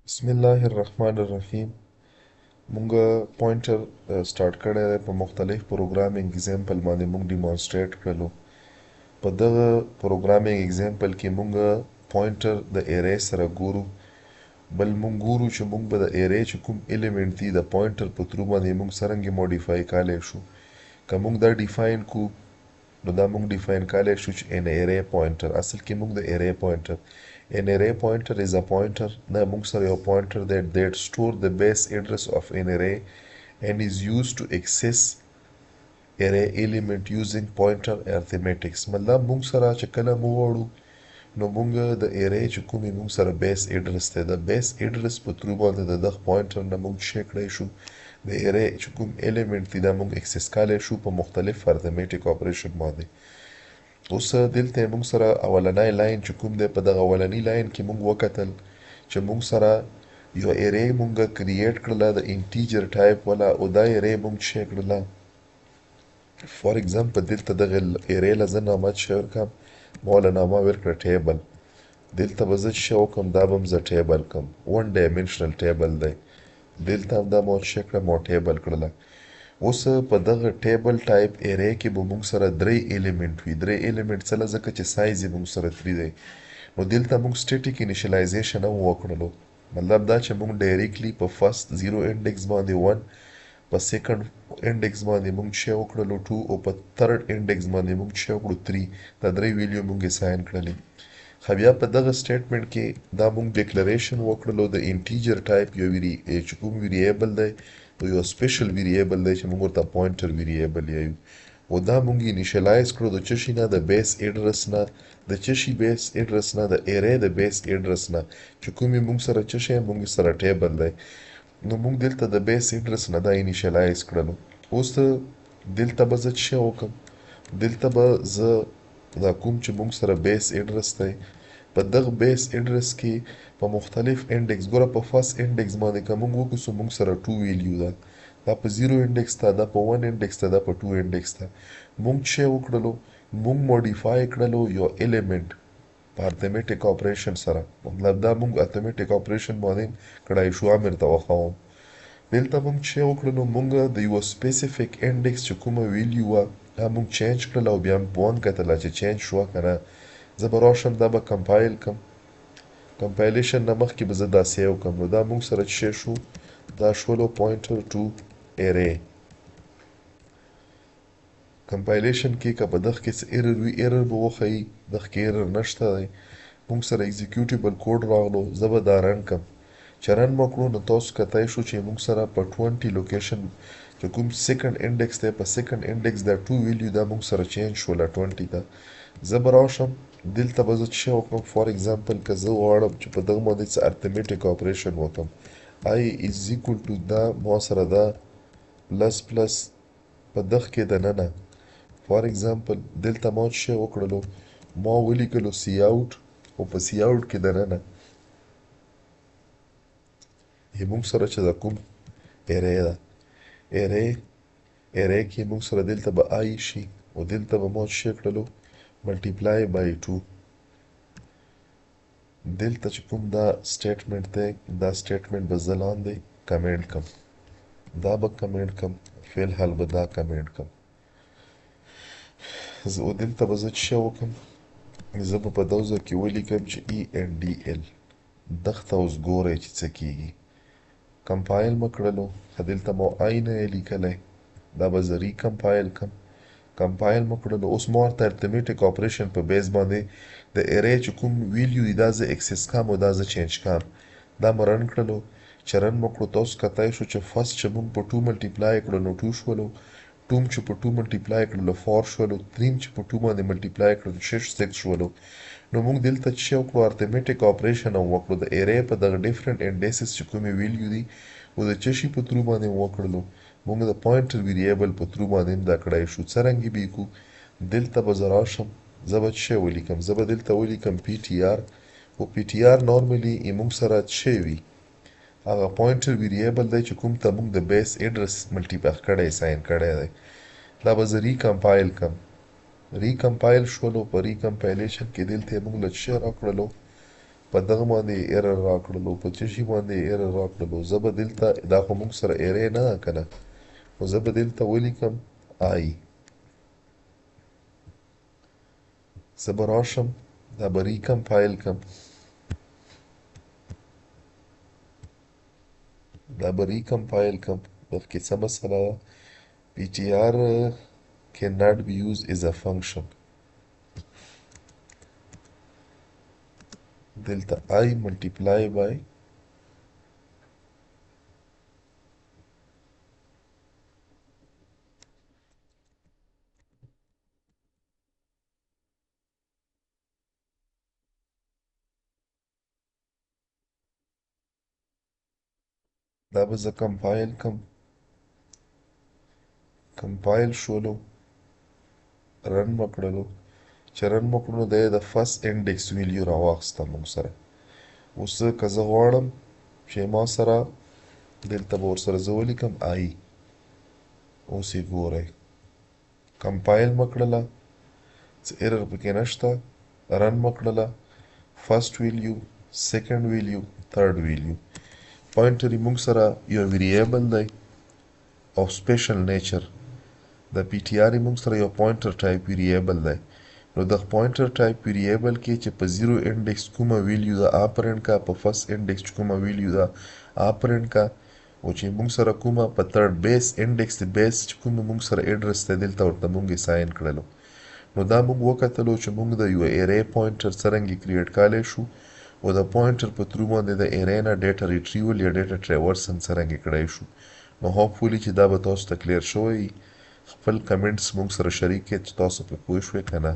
بسم الله الرحمن الرحیم. مونږه پوینټر سٹارټ کړی دی په مختلف پروګرامینګ اگزامپل باندې مونږ ډیمونسټریټ کړلو. په دغه پروګرامینګ اگزامپل کې مونږه پوینټر د ایرې سره ګورو. بل مونږ ګورو چې مونږ به د ایرې چې کوم ایلیمنٹ دی د پوینټر په تھرو باندې مونږ څرنګه موډیفای کولای شو. که مونږ دا ډیفاین کو نو دا مونږ ډیفاین کولای شو چې ان ایرې پوینټر اصل کې مونږ د ایرې پوینټر an array pointer is a pointer دا مونږ سره یو pointer that store the base address of an array and is used to access array element using pointer arithmetics. مطلب مونږ سره چې کله مو وړو نو مونږ د array چې کومې مونږ سره base address دی د base address په تھرو باندې د دغه pointer نه مونږ شی کړی شو د array چې کوم element دی دا مونږ access کولای شو په مختلف arithmetic operation باندې. اوس دلته موږ سره اولنی لاین چې کوم دی په دغه اولنی لاین کې موږ وکتل چې موږ سره یو ایرې موږ کریټ کړله د انټیجر ټایپ والا او دا ایرې موږ شی کړله فار ایگزامپل دلته دغه ایرې له زه نامه شی ورکړم ما له نامه ورکړه ټیبل دلته به زه شی وکړم دا به م زه ټیبل کړم ون ډایمنشنل ټیبل دی دلته هم دا ما شی کړه ما ټیبل کړله. اوس په دغه ټیبل ټایپ ایرې کې به موږ سره درې ایلیمنٹ وي درې ایلیمنٹ څه ځکه چې سایز یې موږ سره 3 دی نو دلته موږ سټیټیک انیشلایزیشن هم وکړلو مطلب دا چې موږ ډایرکټلی په فرست 0 انډیکس باندې 1 په سیکنډ انډیکس باندې موږ شی وکړلو 2 او په تھرډ انډیکس باندې موږ شی وکړو 3 دا درې ویلیو موږ اساین کړلې. خو بیا په دغه سټیټمنټ کې دا موږ ډیکلریشن وکړلو د انټیجر ټایپ یو چې کوم ویریبل دی او یو سپیشل ویریبل دی چې موږ ورته پوینټر ویریبل یایو او دا موږ انیشلایز کړو د څه شي نه د بیس ایډرس نه د څه شي بیس ایډرس نه د ایرې د بیس ایډرس نه چې کومې موږ سره څه شی موږ سره ټیبل دی نو موږ دلته د بیس ایډرس نه دا انیشلایز کړلو. اوس دلته به زه څه شی وکړم دلته به زه دا کوم چې موږ سره بیس ایډرس دی په دغه بیس ایډرس کې په مختلف انډیکس ګوره په فرست انډیکس باندې که موږ وکړو موږ سره 2 ویلیو ده دا په 0 انډیکس ته دا په 1 انډیکس ته دا په 2 انډیکس ته موږ چې وکړلو موږ موډیفای کړلو یو ایلیمنٹ په ارثمټیک اپریشن سره مطلب دا موږ ارثمټیک اپریشن باندې کړای شو امر ته وخاوم دلته موږ چې وکړلو موږ د یو سپیسیفیک انډیکس چې کومه ویلیو وه دا موږ چینج کړله او بیا مو وکتله چې چینج شوه که نه زه به راشم دا به کمپایل کم کمپایلیشن نه مخکې به زه دا سیو کړم نو دا موږ سره څه شو دا شولو پوینټر ټو ایرې کمپایلیشن کې که په دغه کې څه ایرر وي ایرر به وښیي دغه کې ایرر نشته دی موږ سره ایگزیکیوټیبل کوډ راغلو زه به دا رن کړم چې رن مو کړو نو تاسو کتای شو چې موږ سره په 20 لوکیشن چې کوم سیکنډ انډیکس دی په سیکنډ انډیکس دا 2 ویلیو دا موږ سره چینج شوله 20 ته زه به راشم دلته به زه څه وکړم فار ایگزامپل که زه غواړم چې په دغه باندې څه ارثمټیک اپریشن وکړم آی از ایکول ټو دا ما سره دا پلس پلس په دغه کې دننه فار ایگزامپل دلته ما څه وکړلو ما ولیکلو سی اوټ او په سی اوټ کې دننه یې موږ سره چې دا کوم ایرې ده ایرې کې موږ سره دلته به آی شي او دلته به ما څه کړلو multiply by 2 دلته چې کوم دا سټیټمنټ دی دا سټیټمنټ به زه لاندې کمنټ کم دا به کمنټ کم فی الحال به دا کمنټ کم او دلته به زه څه وکړم زه به په دغه ځای کې ولیکم چې ای ان ډي ال دغه ته اوس ګورئ چې څه کیږي کمپایل مو کړلو دلته مو آی نه یې لیکلی دا به زه ریکمپایل کم کمپایل مو کړلو اوس ما ورته ارثمټیک اپریشن په بیس باندې د ایرې چې کوم ویلیو دی دا زه اکسس کم او دا زه چینج کم دا مو رن کړلو چې رن مو کړو تاسو کتای شو چې فرست چې موږ په 2 ملټیپلای کړو نو 2 شولو 2 چې په 2 ملټیپلای کړلو 4 شولو 3 چې په 2 باندې ملټیپلای کړو 6 شولو نو موږ دلته چې وکړو ارثمټیک اپریشن هم وکړو د ایرې په دغه ډیفرنٹ انډیسز چې کومې ویلیو دي او د څه شي په تھرو باندې وکړلو موږ د پوینټر ویریبل په تھرو باندې دا کړای شو څرنګه به کو دلته به زه راشم زه به څه ولیکم زه به دلته ولیکم پی ټي آر او پی ټي آر نارملی موږ سره څه وي هغه پوینټر ویریبل دی چې کوم ته موږ د بیس ایډرس ملټیپل کړی ساين کړی دی دا به زه ریکمپایل کم ریکمپایل شولو په ریکمپایلیشن کې دلته موږ له څه راکړلو په دغه باندې ایرر راکړلو، په څه شي باندې ایرر راکړلو. زه به دلته دا خو موږ سره ایرې نه ده که نه، نو زه به دلته ولیکم آی. زه به راشم دا به ریکمپایل کم، دا به ریکمپایل کم. مخکې څه مسله ده؟ ptr cannot be used as a function. دلته I multiply by دا به زه کمپایل کم. کمپایل شولو، رن مکړلو. چې رن مکړو نو دی د فرست انډیکس ویلیو راواخیسته موږ سره. اوس که زه غواړم چې ما سره دلته به ورسره زه ولیکم آی. اوس یې ګورئ کمپایل مکړله، څه ایرر پکې نشته. رن مکړله، فرست ویلیو، سیکنډ ویلیو، تھرډ ویلیو. پوینټر یې موږ سره یو ویریبل دی او سپیشل نیچر. د پی ټي آر یې موږ سره یو پوینټر ټایپ ویریبل دی. نو د پوینټر ټایپ ویریبل کې چې په 0 انډیکس کومه ویلیو ده آپرنټ کا، په فرست انډیکس کومه ویلیو ده آپرنټ کا، او چې موږ سره کومه په تھرډ بیس انډیکس د بیس چې کومه موږ سره ایډرس دی دلته ورته موږ اساین کړلو. نو دا موږ وکتلو چې موږ د یو ایرې پوینټر څرنګه کریټ کولای شو، او د پوینټر په تھرو باندې د ایرې نه ډیټا ریټریول یا ډیټا ټریورس هم څرنګه کړای شو. نو هوپفولي چې دا به تاسو ته کلیر شوی. خپل کمنټس موږ سره شریک کړئ چې تاسو پرې پوه شوئ که نه.